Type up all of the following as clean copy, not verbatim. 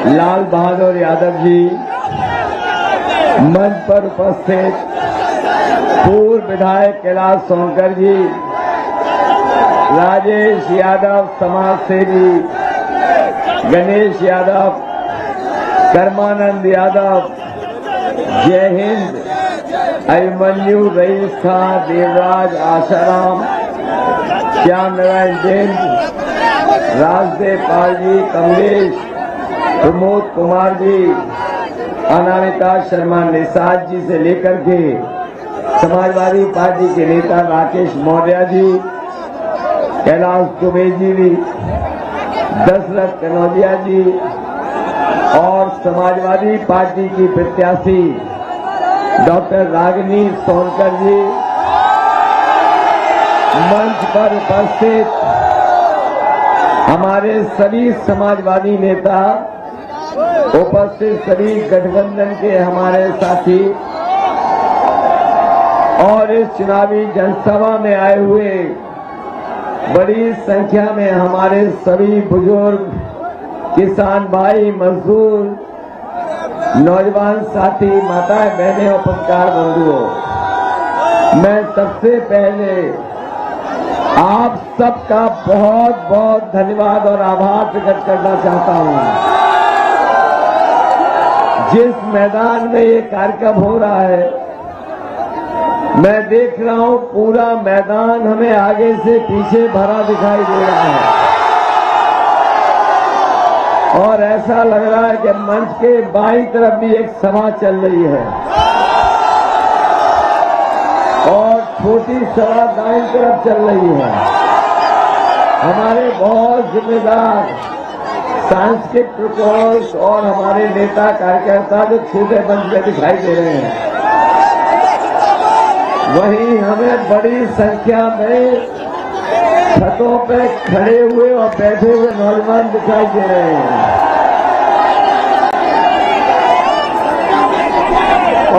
लाल बहादुर यादव जी, मंच पर उपस्थित पूर्व विधायक कैलाश सोनकर जी, राजेश यादव समाज सेवी, गणेश यादव, कर्मानंद यादव, जय हिंद, अभिमन्यु, रईस खां, देवराज, आशाराम, श्याम नारायण जैन, राजदेव पाल जी, कमलेश, प्रमोद कुमार जी, अनामिका शर्मा निषाद जी से लेकर के समाजवादी पार्टी के नेता राकेश मौर्य जी, कैलाश दुबे जी, दशरथ कनौजिया जी और समाजवादी पार्टी की प्रत्याशी डॉक्टर रागिनी सोनकर जी, मंच पर उपस्थित हमारे सभी समाजवादी नेता, उपस्थित सभी गठबंधन के हमारे साथी और इस चुनावी जनसभा में आए हुए बड़ी संख्या में हमारे सभी बुजुर्ग, किसान भाई, मजदूर, नौजवान साथी, माताएं, बहनें और पत्रकार बंधुओं, मैं सबसे पहले आप सबका बहुत बहुत धन्यवाद और आभार प्रकट करना चाहता हूं। जिस मैदान में ये कार्यक्रम हो रहा है, मैं देख रहा हूं पूरा मैदान हमें आगे से पीछे भरा दिखाई दे रहा है और ऐसा लग रहा है कि मंच के बाईं तरफ भी एक सभा चल रही है और छोटी सभा दाईं तरफ चल रही है। हमारे बहुत जिम्मेदार सांस्कृतिक प्रकोष्ठ और हमारे नेता कार्यकर्ता जो छोटे मंच में दिखाई दे रहे हैं, वहीं हमें बड़ी संख्या में छतों पे खड़े हुए और बैठे हुए नौजवान दिखाई दे रहे हैं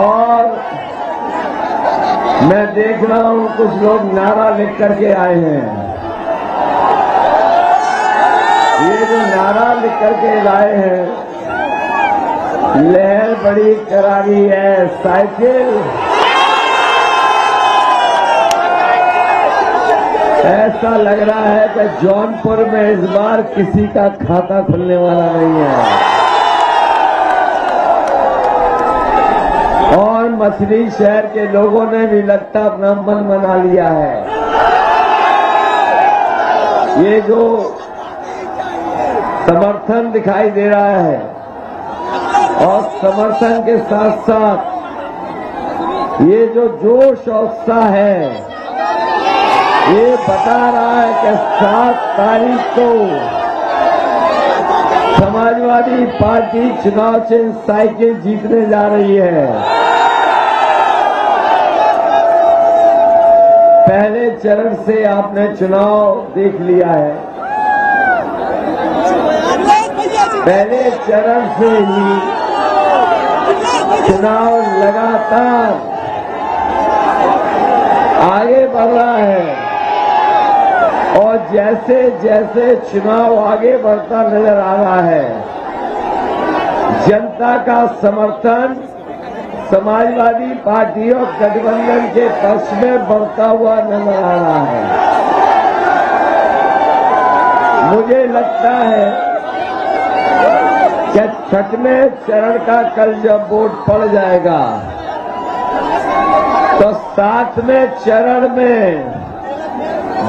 और मैं देख रहा हूं कुछ लोग नारा लिख करके आए हैं। ये जो नारा लिख करके लाए हैं, लहर बड़ी करारी है, साइकिल, ऐसा लग रहा है कि जौनपुर में इस बार किसी का खाता खुलने वाला नहीं है और मछली शहर के लोगों ने भी लगता अपना मन बना लिया है। ये जो समर्थन दिखाई दे रहा है और समर्थन के साथ साथ ये जो जोश और उत्साह है, ये बता रहा है कि 7 तारीख को समाजवादी पार्टी चुनाव चिन्ह साइकिल जीतने जा रही है। पहले चरण से आपने चुनाव देख लिया है। पहले चरण से ही चुनाव लगातार आगे बढ़ रहा है और जैसे जैसे चुनाव आगे बढ़ता नजर आ रहा है, जनता का समर्थन समाजवादी पार्टी और गठबंधन के पक्ष में बढ़ता हुआ नजर आ रहा है। मुझे लगता है कि 6वें चरण का कल जब वोट पड़ जाएगा तो 7वें चरण में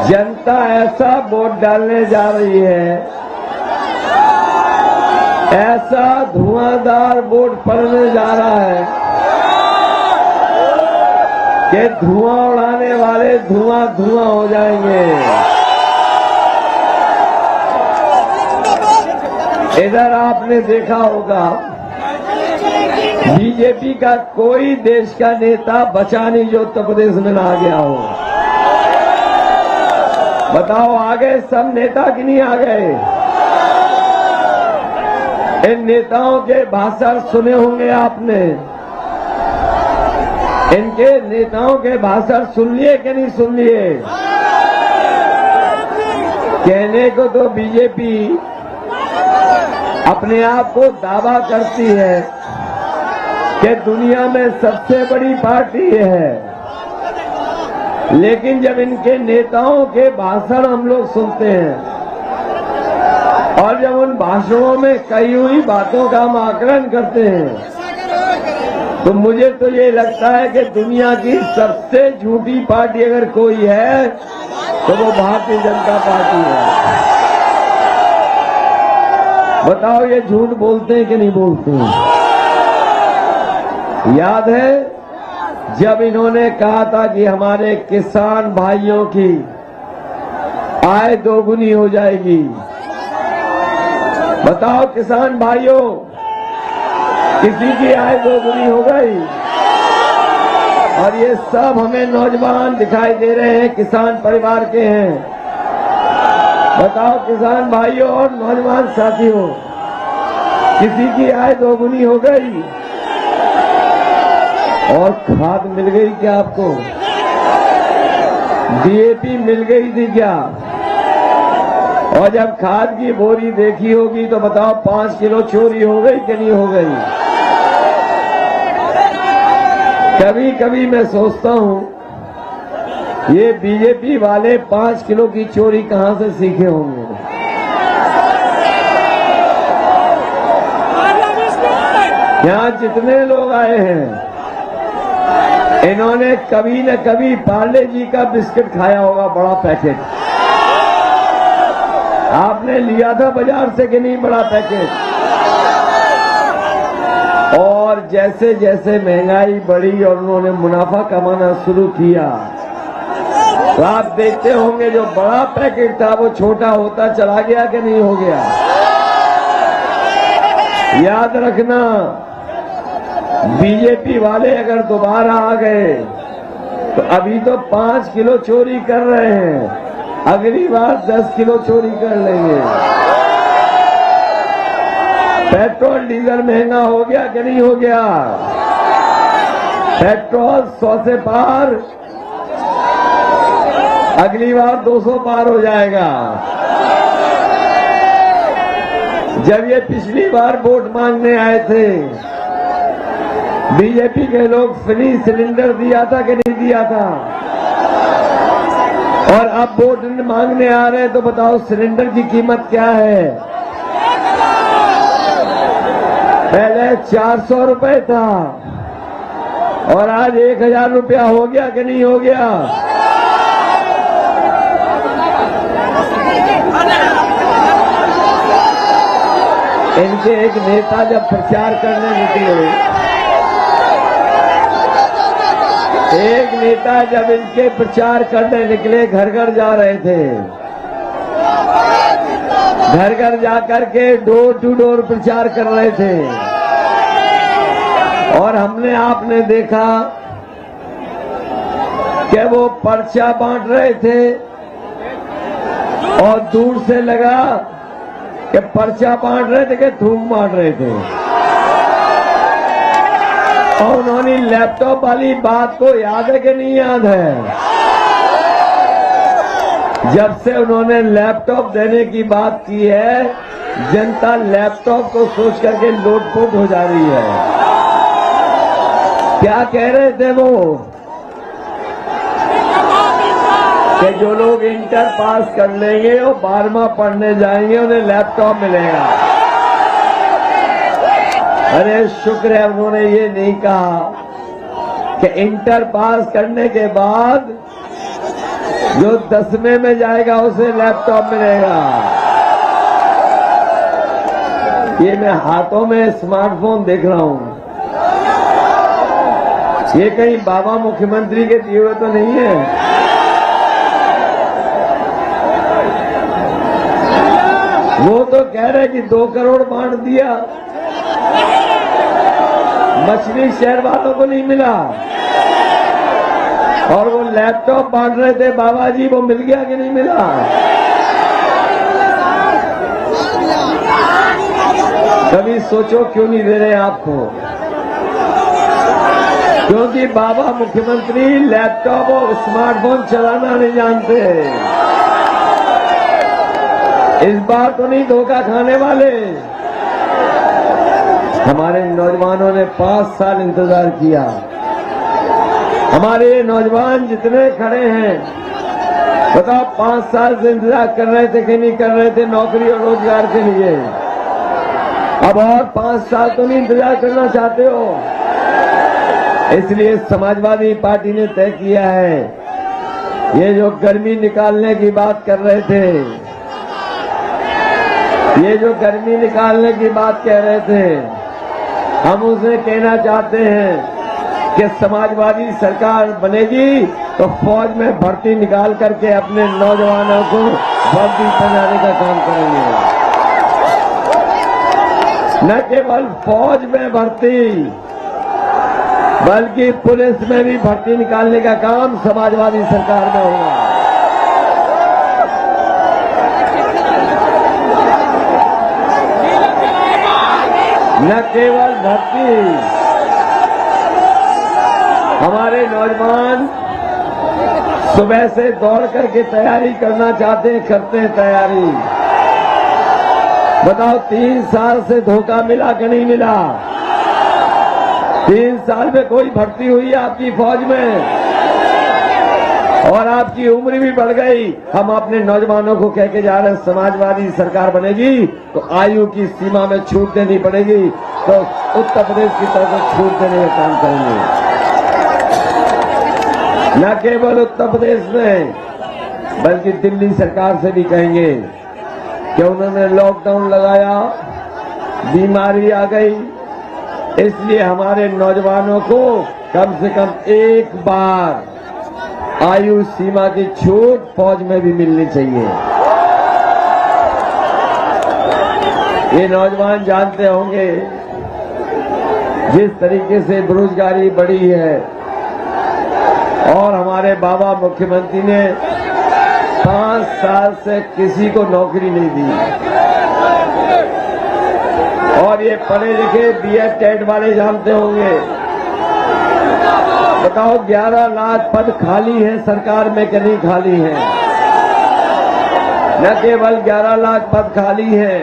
जनता ऐसा वोट डालने जा रही है, ऐसा धुआंधार वोट पड़ने जा रहा है कि धुआं उड़ाने वाले धुआं धुआं हो जाएंगे। इधर आपने देखा होगा बीजेपी का कोई देश का नेता बचा नहीं जो उत्तर प्रदेश में ना आ गया हो। बताओ आ गए सब नेता कि नहीं आ गए? इन नेताओं के भाषण सुने होंगे आपने, इनके नेताओं के भाषण सुन लिए कि नहीं सुन लिए? कहने को तो बीजेपी अपने आप को दावा करती है कि दुनिया में सबसे बड़ी पार्टी है, लेकिन जब इनके नेताओं के भाषण हम लोग सुनते हैं और जब उन भाषणों में कही हुई बातों का हम आकलन करते हैं तो मुझे तो ये लगता है कि दुनिया की सबसे झूठी पार्टी अगर कोई है तो वो भारतीय जनता पार्टी है। बताओ ये झूठ बोलते हैं कि नहीं बोलते हैं? याद है जब इन्होंने कहा था कि हमारे किसान भाइयों की आय दोगुनी हो जाएगी। बताओ किसान भाइयों, किसी की आय दोगुनी हो गई? और ये सब हमें नौजवान दिखाई दे रहे हैं, किसान परिवार के हैं। बताओ किसान भाइयों और नौजवान साथियों, किसी की आय दोगुनी हो गई? और खाद मिल गई क्या आपको? डीएपी मिल गई थी क्या? और जब खाद की बोरी देखी होगी तो बताओ 5 किलो चोरी हो गई कि नहीं हो गई? कभी कभी मैं सोचता हूं ये बीजेपी वाले 5 किलो की चोरी कहां से सीखे होंगे। यहां जितने लोग आए हैं इन्होंने कभी न कभी पार्ले जी का बिस्किट खाया होगा, बड़ा पैकेट। आपने लिया था बाजार से कि नहीं बड़ा पैकेट? और जैसे जैसे महंगाई बढ़ी और उन्होंने मुनाफा कमाना शुरू किया तो आप देखते होंगे जो बड़ा पैकेट था वो छोटा होता चला गया कि नहीं हो गया? याद रखना, बीजेपी वाले अगर दोबारा आ गए तो अभी तो 5 किलो चोरी कर रहे हैं, अगली बार 10 किलो चोरी कर लेंगे। पेट्रोल डीजल महंगा हो गया कि नहीं हो गया? पेट्रोल 100 से पार, अगली बार 200 पार हो जाएगा। जब ये पिछली बार वोट मांगने आए थे बीजेपी के लोग फ्री सिलेंडर दिया था कि नहीं दिया था? और अब वोट मांगने आ रहे हैं तो बताओ सिलेंडर की कीमत क्या है? पहले 400 रुपए था और आज 1000 रुपया हो गया कि नहीं हो गया? इनके एक नेता जब प्रचार करने निकले, एक नेता जब इनके प्रचार करने निकले, घर घर जा रहे थे, घर घर जाकर के डोर टू डोर प्रचार कर रहे थे और हमने आपने देखा कि वो पर्चा बांट रहे थे और दूर से लगा कि पर्चा बांट रहे थे कि थूक बांट रहे थे। और उन्होंने लैपटॉप वाली बात को याद है कि नहीं याद है? जब से उन्होंने लैपटॉप देने की बात की है, जनता लैपटॉप को सोच करके लोटपोट हो जा रही है। क्या कह रहे थे वो कि जो लोग इंटर पास कर लेंगे और 12वां पढ़ने जाएंगे उन्हें लैपटॉप मिलेगा। अरे शुक्र है उन्होंने ये नहीं कहा कि इंटर पास करने के बाद जो 10वें में जाएगा उसे लैपटॉप मिलेगा। ये मैं हाथों में स्मार्टफोन देख रहा हूं, ये कहीं बाबा मुख्यमंत्री के दिए हुए तो नहीं है? वो तो कह रहे कि 2 करोड़ बांट दिया, मछली शहर वालों को नहीं मिला। और वो लैपटॉप बांट रहे थे बाबा जी, वो मिल गया कि नहीं मिला? कभी सोचो क्यों नहीं दे रहे आपको? क्योंकि बाबा मुख्यमंत्री लैपटॉप और स्मार्टफोन चलाना नहीं जानते। इस बार तो नहीं धोखा खाने वाले, नौजवानों ने 5 साल इंतजार किया। हमारे नौजवान जितने खड़े हैं, बताओ 5 साल से इंतजार कर रहे थे कि नहीं कर रहे थे नौकरी और रोजगार के लिए? अब और 5 साल तो नहीं इंतजार करना चाहते हो? इसलिए समाजवादी पार्टी ने तय किया है, ये जो गर्मी निकालने की बात कर रहे थे, ये जो गर्मी निकालने की बात कह रहे थे, हम उसे कहना चाहते हैं कि समाजवादी सरकार बनेगी तो फौज में भर्ती निकाल करके अपने नौजवानों को वर्दी पहनाने का काम करेंगे। न केवल फौज में भर्ती, बल्कि पुलिस में भी भर्ती निकालने का काम समाजवादी सरकार में होगा। न केवल भर्ती, हमारे नौजवान सुबह से दौड़ करके तैयारी करना चाहते हैं, करते हैं तैयारी। बताओ 3 साल से धोखा मिला कि नहीं मिला? 3 साल में कोई भर्ती हुई आपकी फौज में? और आपकी उम्र भी बढ़ गई। हम अपने नौजवानों को कह के जा रहे हैं, समाजवादी सरकार बनेगी तो आयु की सीमा में छूट देनी पड़ेगी, तो उत्तर प्रदेश की तरफ से छूट देने का काम करेंगे। न केवल उत्तर प्रदेश में, बल्कि दिल्ली सरकार से भी कहेंगे कि उन्होंने लॉकडाउन लगाया, बीमारी आ गई, इसलिए हमारे नौजवानों को कम से कम एक बार आयु सीमा की छूट फौज में भी मिलनी चाहिए। ये नौजवान जानते होंगे जिस तरीके से बेरोजगारी बढ़ी है, और हमारे बाबा मुख्यमंत्री ने 5 साल से किसी को नौकरी नहीं दी, और ये पढ़े लिखे बीएड टेट वाले जानते होंगे। बताओ 11 लाख पद खाली हैं सरकार में कि नहीं खाली हैं? न केवल 11 लाख पद खाली हैं,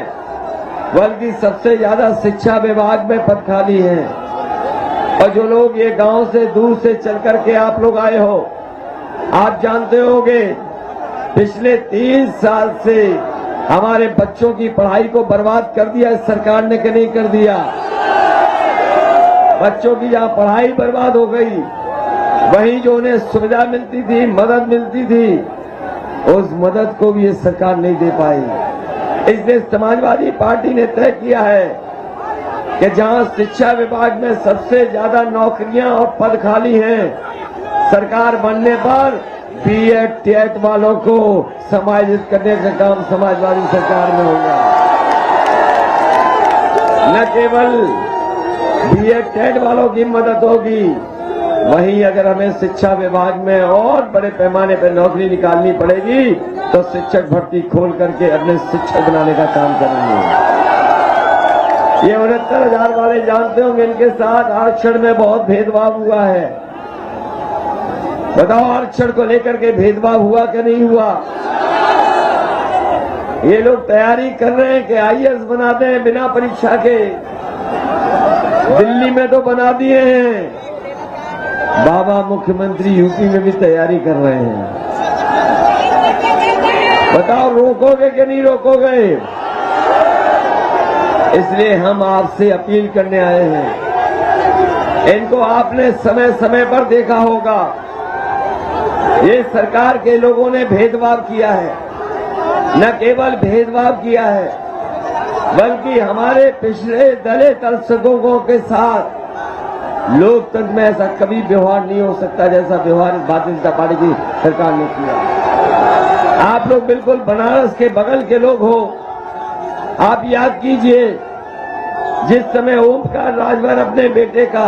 बल्कि सबसे ज्यादा शिक्षा विभाग में पद खाली हैं। और जो लोग ये गांव से दूर से चल करके आप लोग आए हो, आप जानते होंगे पिछले 3 साल से हमारे बच्चों की पढ़ाई को बर्बाद कर दिया इस सरकार ने कि नहीं कर दिया? बच्चों की जहां पढ़ाई बर्बाद हो गई, वहीं जो उन्हें सुविधा मिलती थी, मदद मिलती थी, उस मदद को भी ये सरकार नहीं दे पाई। इसलिए समाजवादी पार्टी ने तय किया है कि जहां शिक्षा विभाग में सबसे ज्यादा नौकरियां और पद खाली हैं, सरकार बनने पर बीएड टेट वालों को समायोजित करने का काम समाजवादी सरकार में होगा। न केवल बीएड टेट वालों की मदद होगी, वहीं अगर हमें शिक्षा विभाग में और बड़े पैमाने पर नौकरी निकालनी पड़ेगी तो शिक्षक भर्ती खोल करके अपने शिक्षक बनाने का काम करेंगे। ये 69,000 वाले जानते होंगे, इनके साथ आरक्षण में बहुत भेदभाव हुआ है। बताओ आरक्षण को लेकर के भेदभाव हुआ कि नहीं हुआ? ये लोग तैयारी कर रहे हैं कि आईएएस बनाते हैं बिना परीक्षा के। दिल्ली में तो बना दिए हैं, बाबा मुख्यमंत्री यूपी में भी तैयारी कर रहे हैं। बताओ रोकोगे कि नहीं रोकोगे? इसलिए हम आपसे अपील करने आए हैं। इनको आपने समय समय पर देखा होगा, ये सरकार के लोगों ने भेदभाव किया है। न केवल भेदभाव किया है, बल्कि हमारे पिछड़े दलित अल्पसंख्यकों के साथ लोकतंत्र में ऐसा कभी व्यवहार नहीं हो सकता जैसा व्यवहार भारतीय जनता पार्टी की सरकार ने किया। आप लोग बिल्कुल बनारस के बगल के लोग हो। आप याद कीजिए, जिस समय ओमकार राजभर अपने बेटे का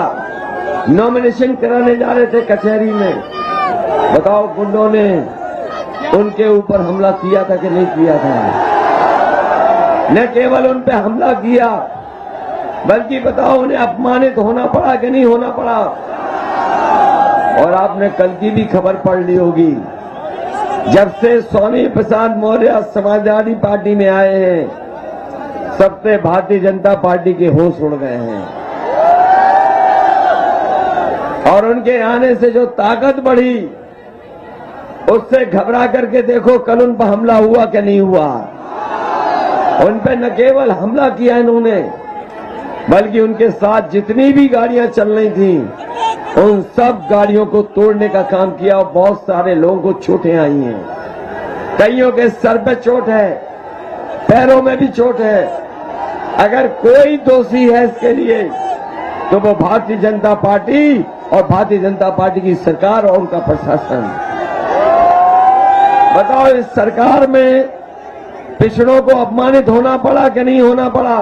नॉमिनेशन कराने जा रहे थे कचहरी में, बताओ गुंडों ने उनके ऊपर हमला किया था कि नहीं किया था? न केवल उन पे हमला किया, बल्कि बताओ उन्हें अपमानित होना पड़ा कि नहीं होना पड़ा? और आपने कल की भी खबर पढ़ ली होगी, जब से स्वामी प्रसाद मौर्य समाजवादी पार्टी में आए हैं, सबसे भारतीय जनता पार्टी के होश उड़ गए हैं। और उनके आने से जो ताकत बढ़ी, उससे घबरा करके देखो कल उन पर हमला हुआ कि नहीं हुआ। उन पर न केवल हमला किया इन्होंने, बल्कि उनके साथ जितनी भी गाड़ियां चल रही थी, उन सब गाड़ियों को तोड़ने का काम किया और बहुत सारे लोगों को चोटें आई हैं। कईयों के सर पे चोट है, पैरों में भी चोट है। अगर कोई दोषी है इसके लिए तो वो भारतीय जनता पार्टी और भारतीय जनता पार्टी की सरकार और उनका प्रशासन। बताओ, इस सरकार में पिछड़ों को अपमानित होना पड़ा कि नहीं होना पड़ा?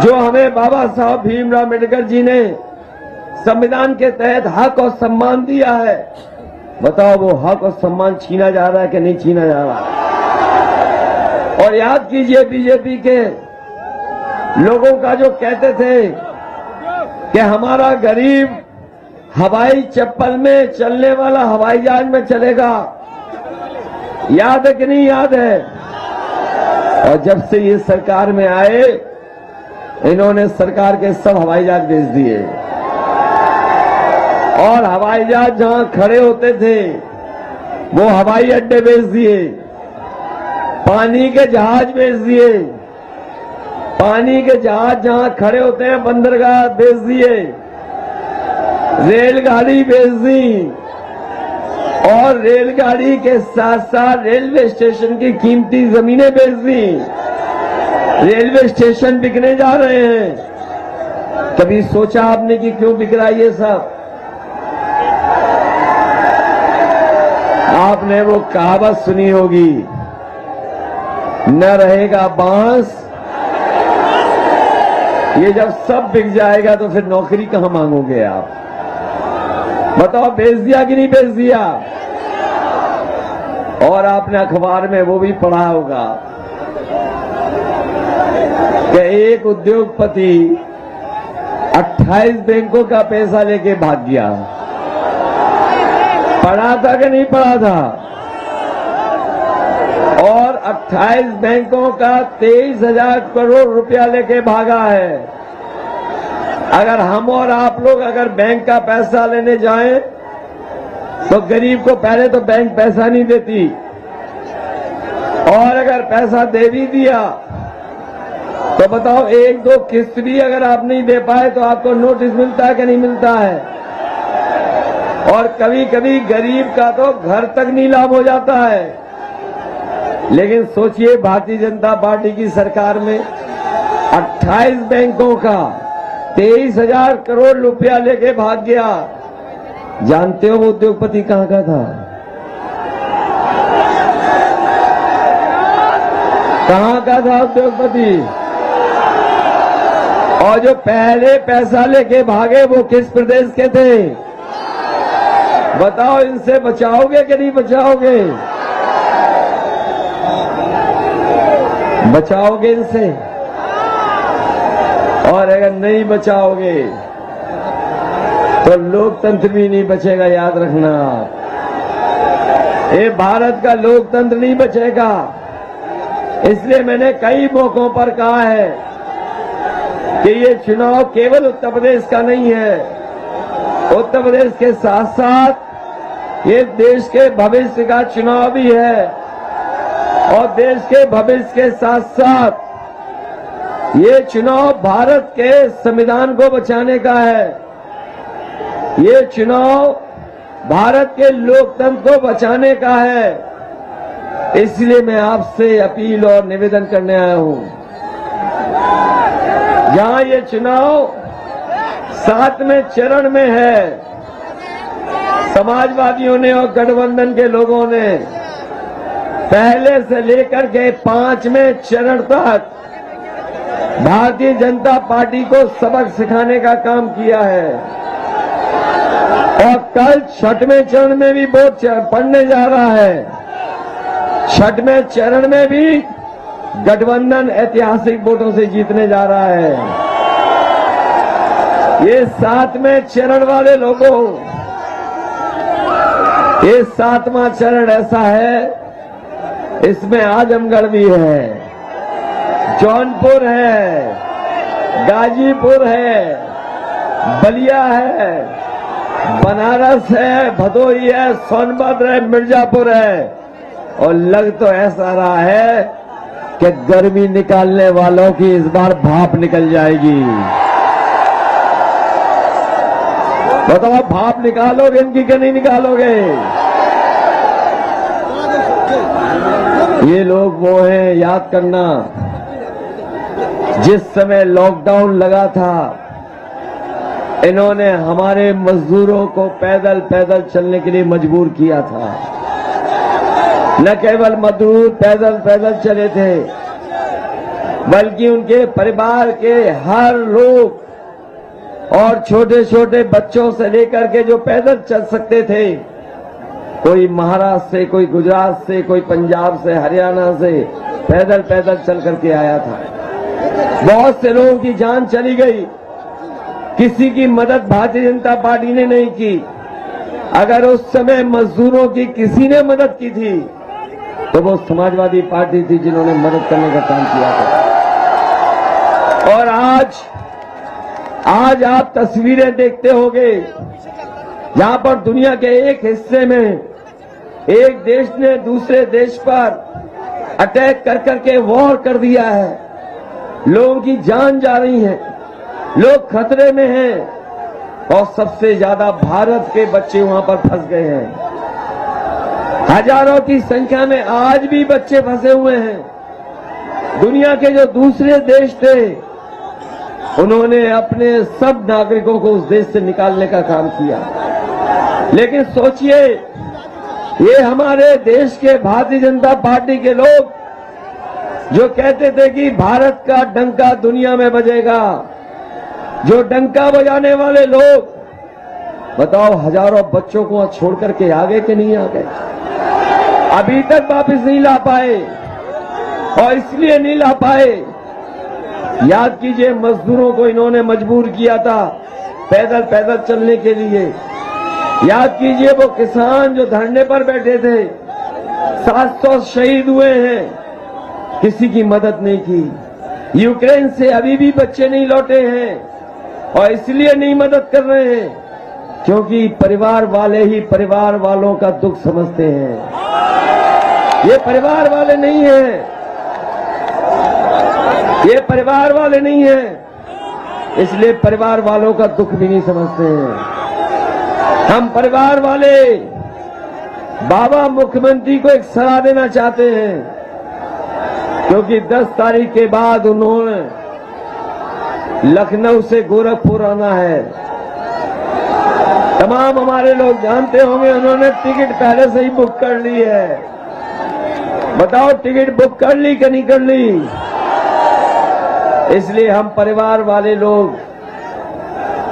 जो हमें बाबा साहब भीमराव अम्बेडकर जी ने संविधान के तहत हक और सम्मान दिया है, बताओ वो हक और सम्मान छीना जा रहा है कि नहीं छीना जा रहा? और याद कीजिए, बीजेपी के लोगों का जो कहते थे कि हमारा गरीब हवाई चप्पल में चलने वाला हवाई जहाज में चलेगा, याद है कि नहीं याद है? और जब से ये सरकार में आए, इन्होंने सरकार के सब हवाई जहाज बेच दिए और हवाई जहाज जहां खड़े होते थे वो हवाई अड्डे बेच दिए, पानी के जहाज बेच दिए, पानी के जहाज जहां खड़े होते हैं बंदरगाह बेच दिए, रेलगाड़ी बेच दी और रेलगाड़ी के साथ साथ रेलवे स्टेशन की कीमती जमीनें बेच दी। रेलवे स्टेशन बिकने जा रहे हैं। कभी सोचा आपने कि क्यों बिक रहा है ये सब? आपने वो कहावत सुनी होगी, न रहेगा बांस। ये जब सब बिक जाएगा तो फिर नौकरी कहां मांगोगे आप? बताओ, बेच दिया कि नहीं बेच दिया? और आपने अखबार में वो भी पढ़ा होगा कि एक उद्योगपति 28 बैंकों का पैसा लेके भाग गया। पढ़ा था कि नहीं पढ़ा था? और 28 बैंकों का 23,000 करोड़ रुपया लेके भागा है। अगर हम और आप लोग अगर बैंक का पैसा लेने जाएं तो गरीब को पहले तो बैंक पैसा नहीं देती, और अगर पैसा दे भी दिया तो बताओ, एक दो किस्त भी अगर आप नहीं दे पाए तो आपको नोटिस मिलता है कि नहीं मिलता है? और कभी कभी गरीब का तो घर तक नीलाम हो जाता है। लेकिन सोचिए, भारतीय जनता पार्टी की सरकार में 28 बैंकों का 23,000 करोड़ रुपया लेके भाग गया। जानते हो वो उद्योगपति कहां का था? कहां का था उद्योगपति? और जो पहले पैसा लेके भागे वो किस प्रदेश के थे? बताओ, इनसे बचाओगे कि नहीं बचाओगे? बचाओगे इनसे? और अगर नहीं बचाओगे तो लोकतंत्र भी नहीं बचेगा, याद रखना। ये भारत का लोकतंत्र नहीं बचेगा। इसलिए मैंने कई मौकों पर कहा है कि ये चुनाव केवल उत्तर प्रदेश का नहीं है, उत्तर प्रदेश के साथ साथ ये देश के भविष्य का चुनाव भी है। और देश के भविष्य के साथ साथ ये चुनाव भारत के संविधान को बचाने का है। ये चुनाव भारत के लोकतंत्र को बचाने का है। इसलिए मैं आपसे अपील और निवेदन करने आया हूं, जहां ये चुनाव 7वें चरण में है, समाजवादियों ने और गठबंधन के लोगों ने पहले से लेकर के 5वें चरण तक भारतीय जनता पार्टी को सबक सिखाने का काम किया है। और कल 6वें चरण में भी वोट पड़ने जा रहा है। 6वें चरण में भी गठबंधन ऐतिहासिक वोटों से जीतने जा रहा है। ये 7वें चरण वाले लोगों, ये 7वां चरण ऐसा है, इसमें आजमगढ़ भी है, जौनपुर है, गाजीपुर है, बलिया है, बनारस है, भदोही है, सोनभद्र है, मिर्जापुर है, और लग तो ऐसा रहा है कि गर्मी निकालने वालों की इस बार भाप निकल जाएगी। बताओ, भाप निकालोगे इनकी कि नहीं निकालोगे? ये लोग वो हैं, याद करना, जिस समय लॉकडाउन लगा था इन्होंने हमारे मजदूरों को पैदल पैदल चलने के लिए मजबूर किया था। न केवल मजदूर पैदल पैदल चले थे, बल्कि उनके परिवार के हर लोग और छोटे छोटे बच्चों से लेकर के जो पैदल चल सकते थे, कोई महाराष्ट्र से, कोई गुजरात से, कोई पंजाब से, हरियाणा से पैदल पैदल चल करके आया था। बहुत से लोगों की जान चली गई, किसी की मदद भारतीय जनता पार्टी ने नहीं की। अगर उस समय मजदूरों की किसी ने मदद की थी तो वो समाजवादी पार्टी थी जिन्होंने मदद करने का काम किया था। और आज आप तस्वीरें देखते होंगे जहां पर दुनिया के एक हिस्से में एक देश ने दूसरे देश पर अटैक कर करके वॉर कर दिया है, लोगों की जान जा रही है, लोग खतरे में हैं, और सबसे ज्यादा भारत के बच्चे वहां पर फंस गए हैं। हजारों की संख्या में आज भी बच्चे फंसे हुए हैं। दुनिया के जो दूसरे देश थे उन्होंने अपने सब नागरिकों को उस देश से निकालने का काम किया। लेकिन सोचिए, ये हमारे देश के भारतीय जनता पार्टी के लोग जो कहते थे कि भारत का डंका दुनिया में बजेगा, जो डंका बजाने वाले लोग, बताओ हजारों बच्चों को छोड़ करके आ गए कि नहीं आ गए? अभी तक वापस नहीं ला पाए, और इसलिए नहीं ला पाए, याद कीजिए मजदूरों को इन्होंने मजबूर किया था पैदल पैदल चलने के लिए। याद कीजिए वो किसान जो धरने पर बैठे थे, 700 शहीद हुए हैं, किसी की मदद नहीं की। यूक्रेन से अभी भी बच्चे नहीं लौटे हैं, और इसलिए नहीं मदद कर रहे हैं क्योंकि परिवार वाले ही परिवार वालों का दुख समझते हैं। ये परिवार वाले नहीं हैं, ये परिवार वाले नहीं हैं, इसलिए परिवार वालों का दुख भी नहीं समझते हैं। हम परिवार वाले बाबा मुख्यमंत्री को एक सलाह देना चाहते हैं, क्योंकि 10 तारीख के बाद उन्होंने लखनऊ से गोरखपुर आना है। तमाम हमारे लोग जानते होंगे, उन्होंने टिकट पहले से ही बुक कर ली है। बताओ, टिकट बुक कर ली कि नहीं कर ली? इसलिए हम परिवार वाले लोग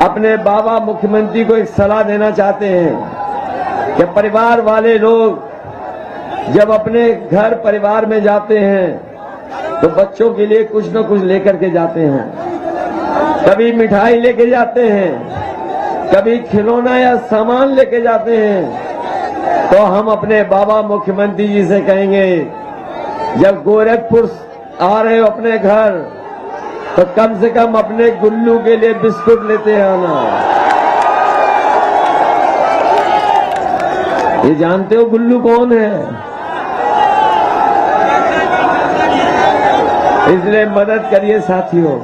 अपने बाबा मुख्यमंत्री को एक सलाह देना चाहते हैं कि परिवार वाले लोग जब अपने घर परिवार में जाते हैं तो बच्चों के लिए कुछ न कुछ लेकर के जाते हैं। कभी मिठाई लेके जाते हैं, कभी खिलौना या सामान लेके जाते हैं। तो हम अपने बाबा मुख्यमंत्री जी से कहेंगे, जब गोरखपुर आ रहे हो अपने घर, तो कम से कम अपने गुल्लू के लिए बिस्कुट लेते आना। ये जानते हो गुल्लू कौन है? इसलिए मदद करिए साथियों,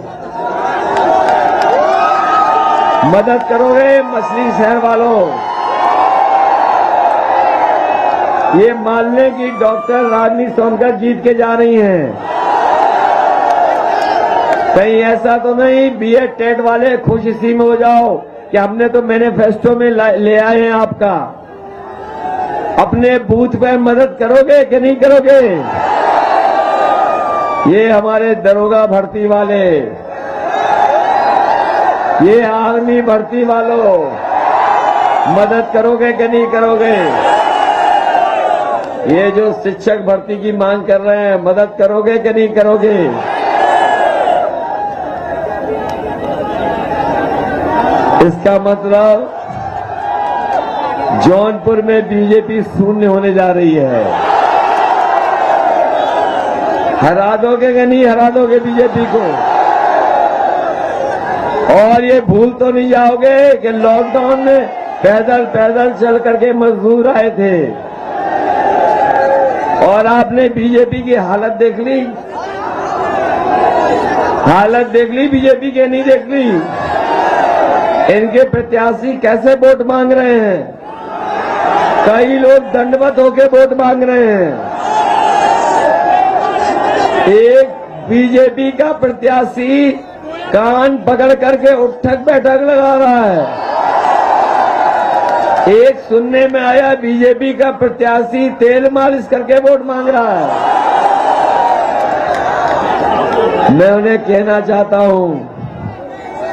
मदद करोगे मछली शहर वालों। ये मान लें कि डॉक्टर राजनी सोनकर जीत के जा रही हैं, कहीं ऐसा तो नहीं बीएड टेट वाले खुश इसी में हो जाओ कि हमने तो मैनिफेस्टो में ले आए हैं आपका। अपने बूथ पे मदद करोगे कि नहीं करोगे? ये हमारे दरोगा भर्ती वाले, ये आर्मी भर्ती वालों, मदद करोगे कि नहीं करोगे? ये जो शिक्षक भर्ती की मांग कर रहे हैं, मदद करोगे कि नहीं करोगे? इसका मतलब जौनपुर में बीजेपी शून्य होने जा रही है। हरा दोगे कि नहीं हरा दोगे बीजेपी को? और ये भूल तो नहीं जाओगे कि लॉकडाउन में पैदल पैदल चल करके मजदूर आए थे और आपने बीजेपी की हालत देख ली। हालत देख ली बीजेपी के, नहीं देख ली? इनके प्रत्याशी कैसे वोट मांग रहे हैं? कई लोग दंडवत होके वोट मांग रहे हैं। एक बीजेपी का प्रत्याशी कान पकड़ करके उठक बैठक लगा रहा है। एक सुनने में आया बीजेपी का प्रत्याशी तेल मालिश करके वोट मांग रहा है। मैं उन्हें कहना चाहता हूं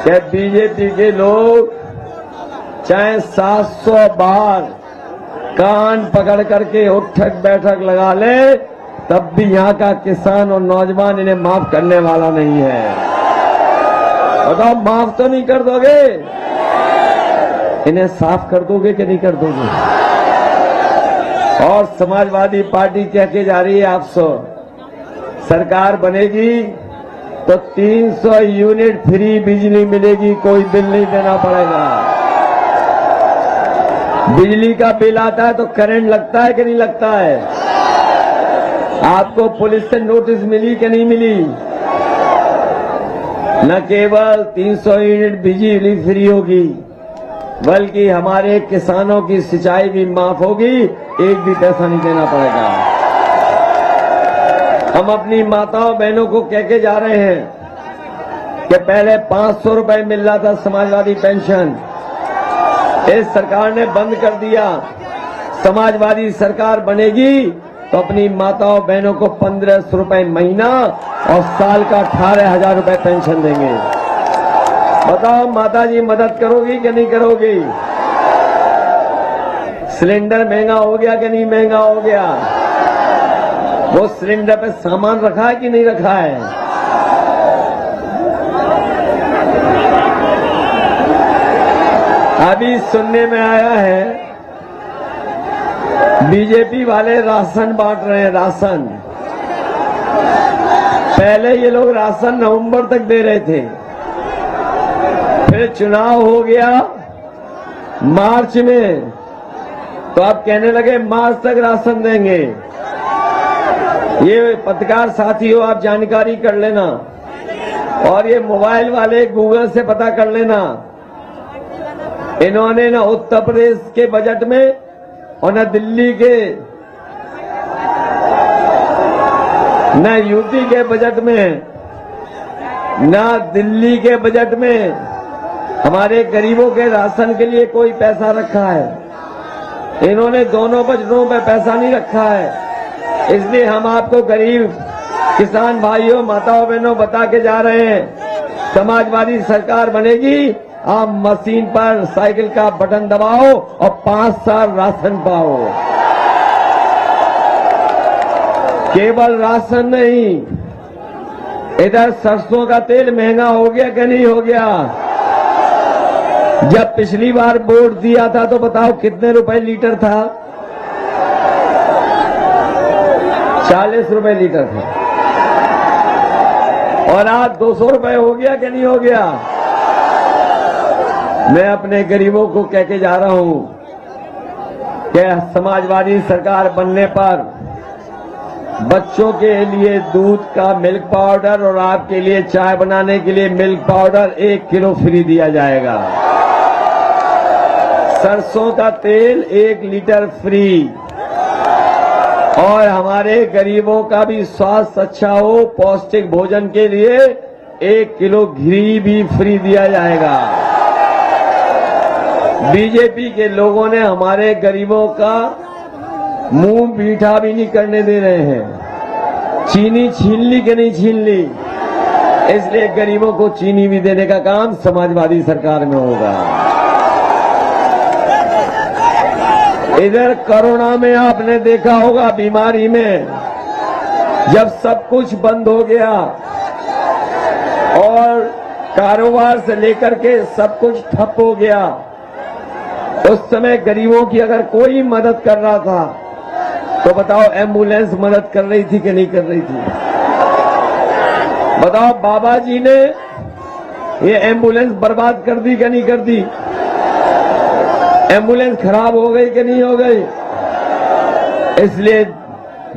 कि बीजेपी के लोग चाहे 700 बार कान पकड़ करके उठक बैठक लगा ले, तब भी यहां का किसान और नौजवान इन्हें माफ करने वाला नहीं है। बताओ, माफ तो नहीं कर दोगे? इन्हें साफ कर दोगे कि नहीं कर दोगे? और समाजवादी पार्टी कह के जा रही है आपसे, सरकार बनेगी तो 300 यूनिट फ्री बिजली मिलेगी, कोई बिल नहीं देना पड़ेगा। बिजली का बिल आता है तो करंट लगता है कि नहीं लगता है? आपको पुलिस से नोटिस मिली कि नहीं मिली? न केवल 300 यूनिट बिजली फ्री होगी, बल्कि हमारे किसानों की सिंचाई भी माफ होगी, एक भी पैसा नहीं देना पड़ेगा। हम अपनी माताओं बहनों को कह के जा रहे हैं कि पहले 500 रुपए मिल रहा था समाजवादी पेंशन, इस सरकार ने बंद कर दिया। समाजवादी सरकार बनेगी तो अपनी माताओं बहनों को 1500 रुपए महीना और साल का 18,000 रुपए पेंशन देंगे। बताओ माता जी, मदद करोगी कि नहीं करोगी? सिलेंडर महंगा हो गया कि नहीं महंगा हो गया? वो सिलेंडर पे सामान रखा है कि नहीं रखा है? अभी सुनने में आया है बीजेपी वाले राशन बांट रहे हैं। राशन पहले ये लोग राशन नवंबर तक दे रहे थे, फिर चुनाव हो गया मार्च में, तो अब कहने लगे मार्च तक राशन देंगे। ये पत्रकार साथियों, आप जानकारी कर लेना और ये मोबाइल वाले गूगल से पता कर लेना। इन्होंने न उत्तर प्रदेश के बजट में और न दिल्ली के, न यूपी के बजट में, न दिल्ली के बजट में हमारे गरीबों के राशन के लिए कोई पैसा रखा है। इन्होंने दोनों बजटों पे पैसा नहीं रखा है। इसलिए हम आपको गरीब किसान भाइयों माताओं बहनों बता के जा रहे हैं, समाजवादी सरकार बनेगी, आप मशीन पर साइकिल का बटन दबाओ और 5 साल राशन पाओ। केवल राशन नहीं, इधर सरसों का तेल महंगा हो गया कि नहीं हो गया? जब पिछली बार वोट दिया था तो बताओ कितने रुपए लीटर था? 40 रुपए लीटर था, और आज 200 रुपए हो गया कि नहीं हो गया? मैं अपने गरीबों को कह के जा रहा हूं कि समाजवादी सरकार बनने पर बच्चों के लिए दूध का मिल्क पाउडर और आपके लिए चाय बनाने के लिए मिल्क पाउडर 1 किलो फ्री दिया जाएगा। सरसों का तेल 1 लीटर फ्री, और हमारे गरीबों का भी स्वास्थ्य अच्छा हो, पौष्टिक भोजन के लिए 1 किलो घी भी फ्री दिया जाएगा। बीजेपी के लोगों ने हमारे गरीबों का मुंह मीठा भी नहीं करने दे रहे हैं। चीनी छीन ली कि नहीं छीन ली? इसलिए गरीबों को चीनी भी देने का काम समाजवादी सरकार में होगा। इधर कोरोना में आपने देखा होगा, बीमारी में जब सब कुछ बंद हो गया और कारोबार से लेकर के सब कुछ ठप हो गया, उस समय गरीबों की अगर कोई मदद कर रहा था तो बताओ एम्बुलेंस मदद कर रही थी कि नहीं कर रही थी? बताओ बाबा जी ने ये एम्बुलेंस बर्बाद कर दी क्या नहीं कर दी? एम्बुलेंस खराब हो गई कि नहीं हो गई? इसलिए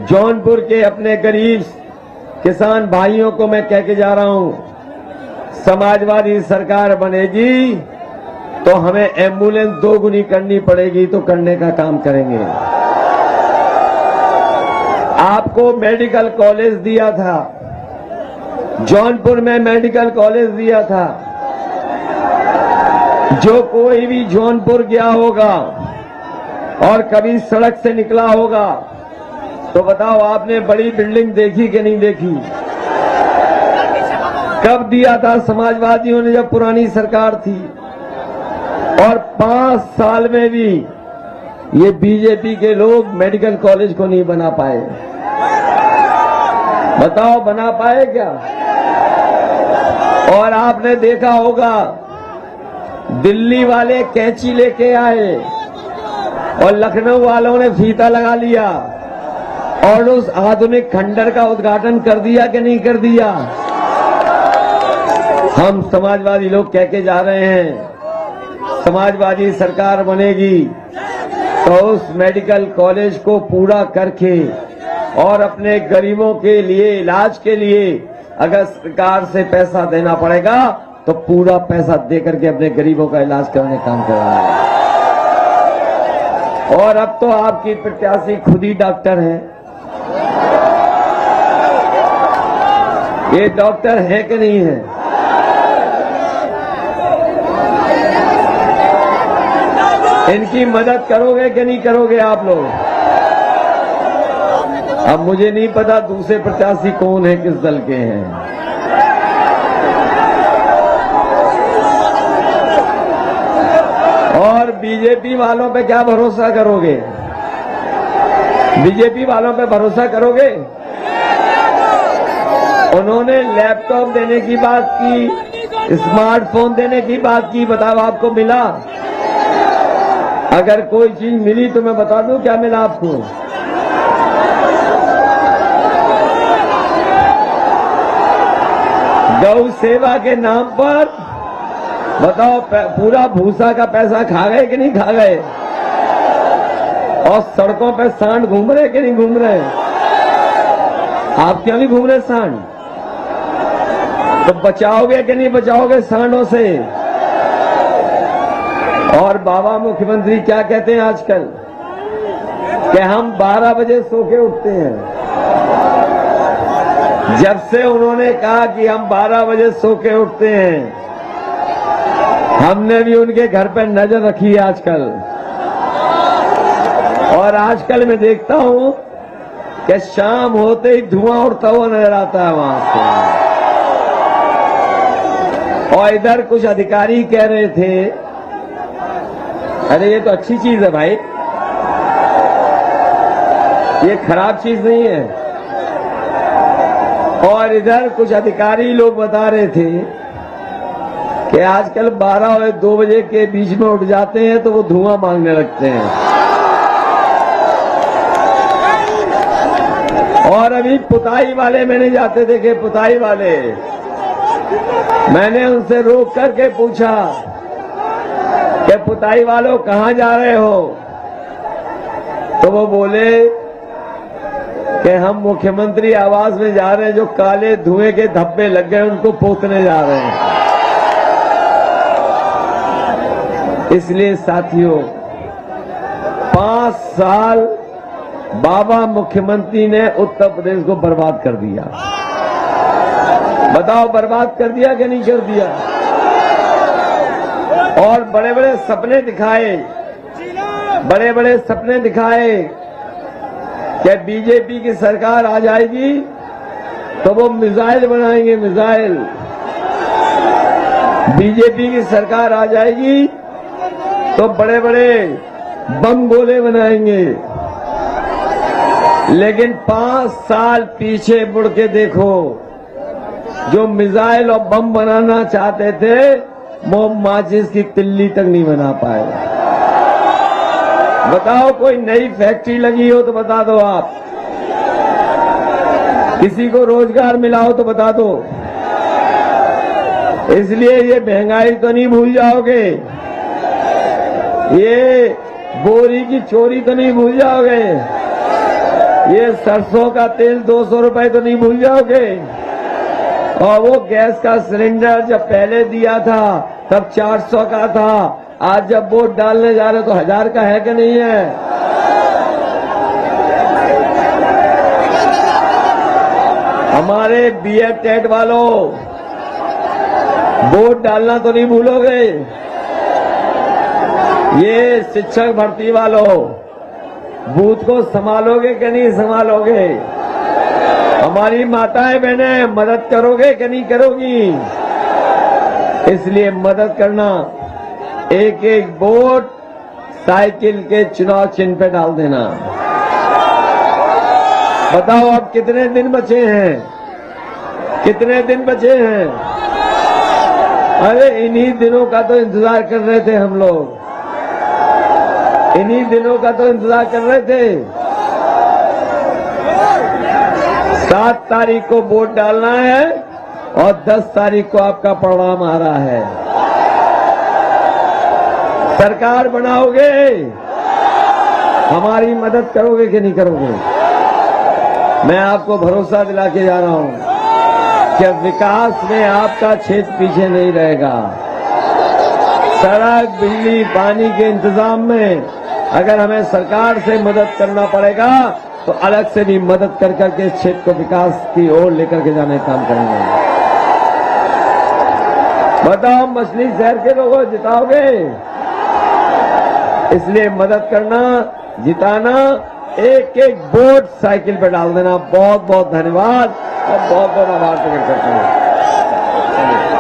जौनपुर के अपने गरीब किसान भाइयों को मैं कह के जा रहा हूं, समाजवादी सरकार बनेगी तो हमें एम्बुलेंस दोगुनी करनी पड़ेगी, तो करने का काम करेंगे। आपको मेडिकल कॉलेज दिया था, जौनपुर में मेडिकल कॉलेज दिया था। जो कोई भी जौनपुर गया होगा और कभी सड़क से निकला होगा तो बताओ आपने बड़ी बिल्डिंग देखी कि नहीं देखी? कब दिया था समाजवादियों ने? जब पुरानी सरकार थी। और 5 साल में भी ये बीजेपी के लोग मेडिकल कॉलेज को नहीं बना पाए। बताओ बना पाए क्या? और आपने देखा होगा दिल्ली वाले कैंची लेके आए और लखनऊ वालों ने फीता लगा लिया और उस आधुनिक खंडर का उद्घाटन कर दिया कि नहीं कर दिया? हम समाजवादी लोग कह के जा रहे हैं, समाजवादी सरकार बनेगी तो उस मेडिकल कॉलेज को पूरा करके और अपने गरीबों के लिए इलाज के लिए अगर सरकार से पैसा देना पड़ेगा तो पूरा पैसा देकर के अपने गरीबों का इलाज करने काम कर रहा है। और अब तो आपकी प्रत्याशी खुद ही डॉक्टर हैं। ये डॉक्टर है कि नहीं है? इनकी मदद करोगे कि नहीं करोगे आप लोग? अब मुझे नहीं पता दूसरे प्रत्याशी कौन है, किस दल के हैं। और बीजेपी वालों पे क्या भरोसा करोगे? बीजेपी वालों पे भरोसा करोगे? उन्होंने लैपटॉप देने की बात की, स्मार्टफोन देने की बात की, बताओ आपको मिला? अगर कोई चीज मिली तो मैं बता दूं क्या मिला आपको? गौ सेवा के नाम पर बताओ पूरा भूसा का पैसा खा गए कि नहीं खा गए? और सड़कों पे सांड घूम रहे कि नहीं घूम रहे? आप क्या नहीं घूम रहे सांड? तो बचाओगे कि नहीं बचाओगे सांडों से? और बाबा मुख्यमंत्री क्या कहते हैं आजकल कि हम 12 बजे सो के उठते हैं। जब से उन्होंने कहा कि हम 12 बजे सो के उठते हैं, हमने भी उनके घर पर नजर रखी है आजकल। और आजकल मैं देखता हूं कि शाम होते ही धुआं उड़ता हुआ नजर आता है वहां से। और इधर कुछ अधिकारी कह रहे थे, अरे ये तो अच्छी चीज है भाई, ये खराब चीज नहीं है। और इधर कुछ अधिकारी लोग बता रहे थे कि आजकल 12 और 2 बजे के बीच में उठ जाते हैं तो वो धुआं मांगने लगते हैं। और अभी पुताई वाले मैंने जाते देखे, पुताई वाले, मैंने उनसे रोक करके पूछा कि पुताई वालों कहां जा रहे हो? तो वो बोले कि हम मुख्यमंत्री आवास में जा रहे हैं, जो काले धुएं के धब्बे लग गए उनको पोतने जा रहे हैं। इसलिए साथियों, 5 साल बाबा मुख्यमंत्री ने उत्तर प्रदेश को बर्बाद कर दिया। बताओ बर्बाद कर दिया कि नहीं कर दिया? और बड़े बड़े सपने दिखाए, बड़े बड़े सपने दिखाए कि बीजेपी की सरकार आ जाएगी तो वो मिसाइल बनाएंगे, मिसाइल। बीजेपी की सरकार आ जाएगी तो बड़े बड़े बम गोले बनाएंगे। लेकिन 5 साल पीछे मुड़ के देखो, जो मिसाइल और बम बनाना चाहते थे वो माचिस की तिल्ली तक नहीं बना पाए। बताओ कोई नई फैक्ट्री लगी हो तो बता दो आप, किसी को रोजगार मिला हो तो बता दो। इसलिए ये महंगाई तो नहीं भूल जाओगे, ये बोरी की चोरी तो नहीं भूल जाओगे, ये सरसों का तेल 200 रुपए तो नहीं भूल जाओगे, और वो गैस का सिलेंडर जब पहले दिया था तब 400 का था, आज जब वोट डालने जा रहे तो 1000 का है कि नहीं है? हमारे बीएड टेट वालों, वोट डालना तो नहीं भूलोगे। ये शिक्षक भर्ती वालों, बूथ को संभालोगे कि नहीं संभालोगे? हमारी माताएं बहनें मदद करोगे कि नहीं करोगी? इसलिए मदद करना, एक एक वोट साइकिल के चुनाव चिन्ह पे डाल देना। बताओ अब कितने दिन बचे हैं? कितने दिन बचे हैं? अरे इन्हीं दिनों का तो इंतजार कर रहे थे हम लोग, इन्हीं दिनों का तो इंतजार कर रहे थे। 7 तारीख को वोट डालना है और 10 तारीख को आपका परिणाम आ रहा है। सरकार बनाओगे, हमारी मदद करोगे कि नहीं करोगे? मैं आपको भरोसा दिला के जा रहा हूं कि विकास में आपका क्षेत्र पीछे नहीं रहेगा। सड़क, बिजली, पानी के इंतजाम में अगर हमें सरकार से मदद करना पड़ेगा तो अलग से भी मदद कर करके क्षेत्र को विकास की ओर लेकर के जाने का काम करेंगे। बताओ मछली शहर के लोगों जिताओगे? इसलिए मदद करना, जिताना, एक एक वोट साइकिल पे डाल देना। बहुत बहुत धन्यवाद और बहुत बहुत आभार प्रकट करता हूं।